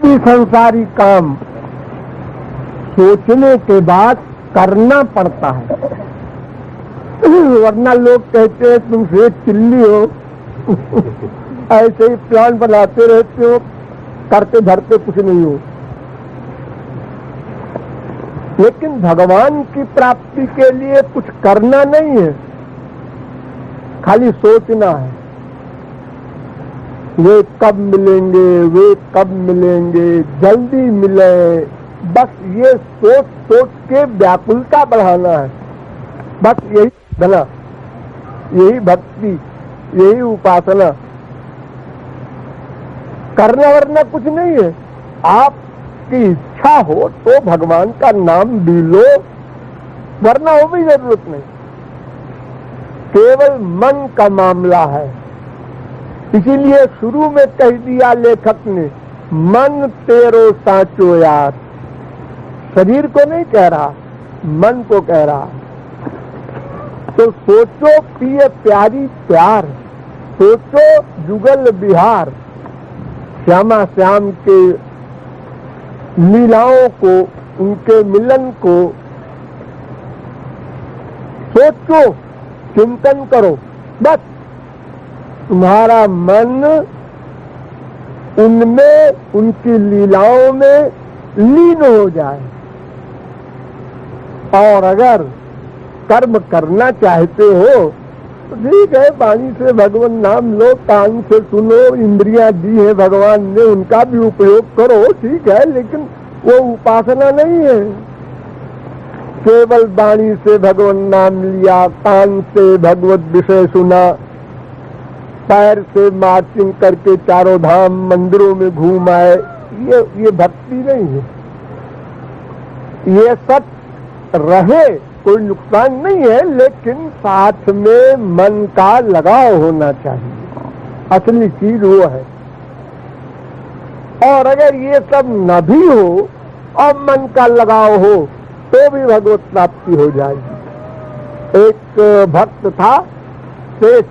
संसारी काम सोचने के बाद करना पड़ता है, वरना लोग कहते हैं तुम सेठ चिल्ली हो, ऐसे ही प्लान बनाते रहते हो, करते धरते कुछ नहीं हो। लेकिन भगवान की प्राप्ति के लिए कुछ करना नहीं है, खाली सोचना है। वे कब मिलेंगे, वे कब मिलेंगे, जल्दी मिले, बस ये सोच सोच के व्याकुलता बढ़ाना है। बस यही धना, यही भक्ति, यही उपासना, करना वरना कुछ नहीं है। आपकी इच्छा हो तो भगवान का नाम भी लो, वरना वो भी जरूरत नहीं। केवल मन का मामला है। इसीलिए शुरू में कह दिया लेखक ने, मन तेरो साचो यार। शरीर को नहीं कह रहा, मन को कह रहा। तो सोचो पिए प्यारी प्यार, सोचो जुगल बिहार, श्यामा श्याम के लीलाओं को, उनके मिलन को सोचो, चिंतन करो। बस तुम्हारा मन उनमें, उनकी लीलाओं में लीन हो जाए। और अगर कर्म करना चाहते हो तो ठीक है, वाणी से भगवान नाम लो, कान से सुनो, इंद्रियां दी है भगवान ने, उनका भी उपयोग करो, ठीक है, लेकिन वो उपासना नहीं है। केवल वाणी से भगवान नाम लिया, कान से भगवत विषय सुना, पैर से मार्चिंग करके चारों धाम मंदिरों में घूम आए, ये भक्ति नहीं है। ये सब रहे, कोई नुकसान नहीं है, लेकिन साथ में मन का लगाव होना चाहिए। असली चीज वो है। और अगर ये सब न भी हो और मन का लगाव हो तो भी भगवत प्राप्ति हो जाएगी। एक भक्त था सेठ,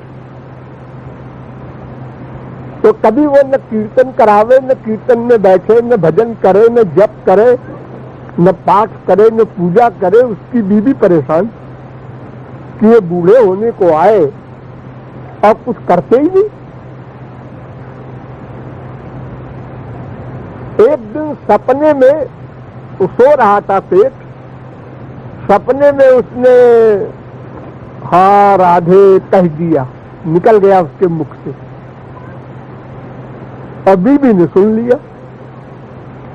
तो कभी वो न कीर्तन करावे, न कीर्तन में बैठे, न भजन करे, न जप करे, न पाठ करे, न पूजा करे। उसकी बीवी परेशान कि ये बूढ़े होने को आए और कुछ करते ही नहीं। एक दिन सपने में सो रहा था सेठ, सपने में उसने हाँ राधे कह दिया, निकल गया उसके मुख से, और बीबी ने सुन लिया।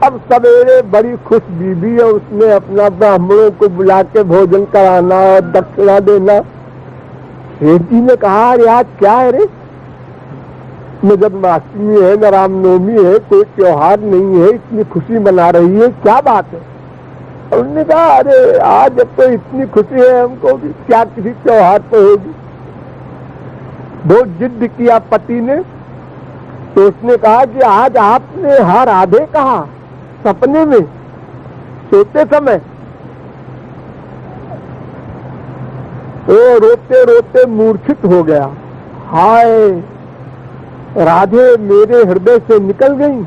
अब सवेरे बड़ी खुश बीबी है, उसने अपना ब्राह्मणों को बुला के भोजन कराना और दक्षिणा देना। सेठ जी ने कहा, अरे आज क्या है रे, न जन्माष्टमी है, न रामनवमी है, कोई त्योहार नहीं है, इतनी खुशी मना रही है, क्या बात है? उन्होंने कहा, अरे आज अब तो इतनी खुशी है हमको भी, क्या किसी त्योहार पे होगी। बहुत जिद किया पति ने, तो उसने कहा कि आज आपने हाँ राधे कहा सपने में, सोते समय। वो रोते रोते मूर्छित हो गया। हाय, राधे मेरे हृदय से निकल गई।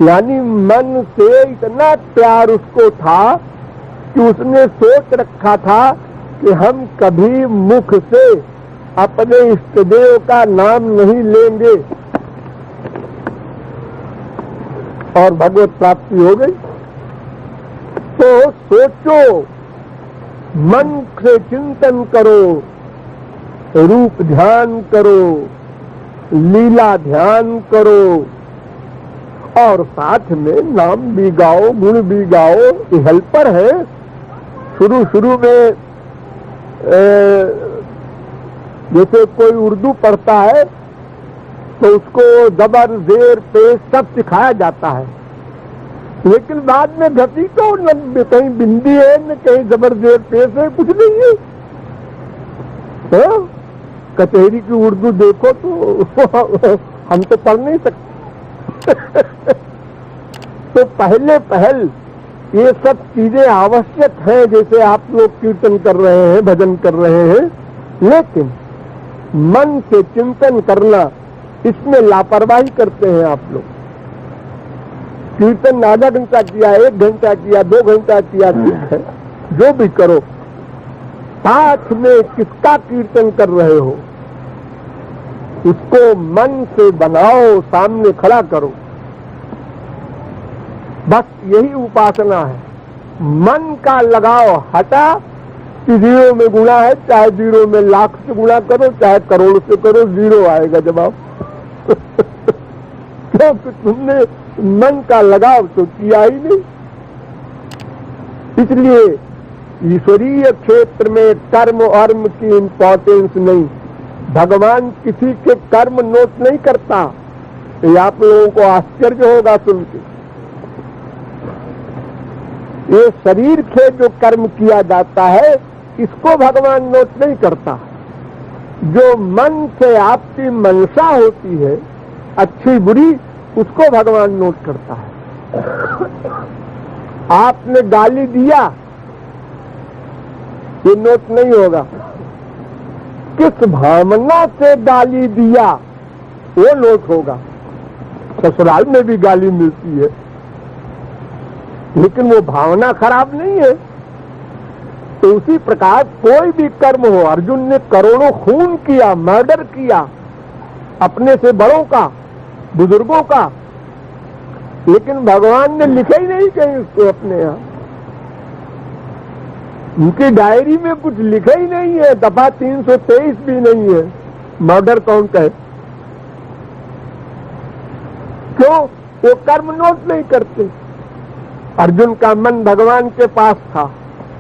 यानी मन से इतना प्यार उसको था कि उसने सोच रखा था कि हम कभी मुख से अपने इष्ट देव का नाम नहीं लेंगे, और भगवत प्राप्ति हो गई। तो सोचो, मन से चिंतन करो, रूप ध्यान करो, लीला ध्यान करो, और साथ में नाम भी गाओ, गुण भी गाओ। ये हेल्पर है। शुरू में जैसे कोई उर्दू पढ़ता है तो उसको जबर जेर पेश सब सिखाया जाता है, लेकिन बाद में घटी तो न कहीं बिंदी है, न कहीं जबर जेर पेश है, कुछ नहीं है। तो कचहरी की उर्दू देखो तो हम तो पढ़ नहीं सकते। तो पहल ये सब चीजें आवश्यक है, जैसे आप लोग कीर्तन कर रहे हैं, भजन कर रहे हैं, लेकिन मन से चिंतन करना, इसमें लापरवाही करते हैं आप लोग। कीर्तन आधा घंटा किया, 1 घंटा किया, 2 घंटा किया, ठीक है, जो भी करो, साथ में किसका कीर्तन कर रहे हो उसको मन से बनाओ, सामने खड़ा करो। बस यही उपासना है। मन का लगाव हटा कि 0 में गुणा है, चाहे 0 में लाख से गुणा करो, चाहे करोड़ से करो, 0 आएगा जवाब। क्योंकि तुमने मन का लगाव तो किया ही नहीं। इसलिए ईश्वरीय क्षेत्र में कर्म अर्म की इंपॉर्टेंस नहीं। भगवान किसी के कर्म नोट नहीं करता। ये आप लोगों को आश्चर्य होगा सुन के। ये शरीर से जो कर्म किया जाता है इसको भगवान नोट नहीं करता। जो मन से आपकी मनसा होती है अच्छी बुरी, उसको भगवान नोट करता है। आपने गाली दिया, ये नोट नहीं होगा। किस भावना से गाली दिया वो नोट होगा। ससुराल में भी गाली मिलती है, लेकिन वो भावना खराब नहीं है। तो उसी प्रकार कोई भी कर्म हो, अर्जुन ने करोड़ों खून किया, मर्डर किया अपने से बड़ों का, बुजुर्गों का, लेकिन भगवान ने लिखा ही नहीं कहीं उसको अपने यहाँ। उनकी डायरी में कुछ लिखा ही नहीं है, दफा 323 भी नहीं है मर्डर काउंट है। क्यों? वो कर्म नोट नहीं करते। अर्जुन का मन भगवान के पास था,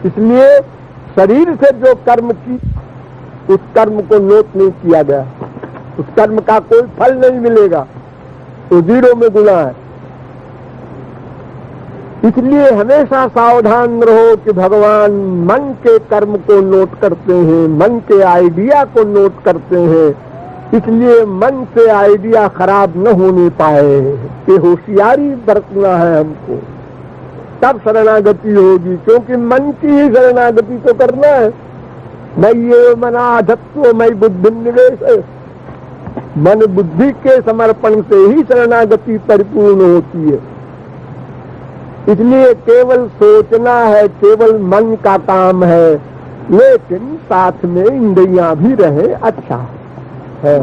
इसलिए शरीर से जो कर्म की उस कर्म को नोट नहीं किया गया। उस कर्म का कोई फल नहीं मिलेगा, तो 0 में गुना है। इसलिए हमेशा सावधान रहो कि भगवान मन के कर्म को नोट करते हैं, मन के आइडिया को नोट करते हैं। इसलिए मन से आइडिया खराब न होने पाए, ये होशियारी बरतना है हमको, तब शरणागति होगी। क्योंकि मन की ही शरणागति तो करना है। मैं ये मना धत्व मैं बुद्धि निवेश, मन बुद्धि के समर्पण से ही शरणागति परिपूर्ण होती है। इसलिए केवल सोचना है, केवल मन का काम है, लेकिन साथ में इंद्रियां भी रहे, अच्छा है।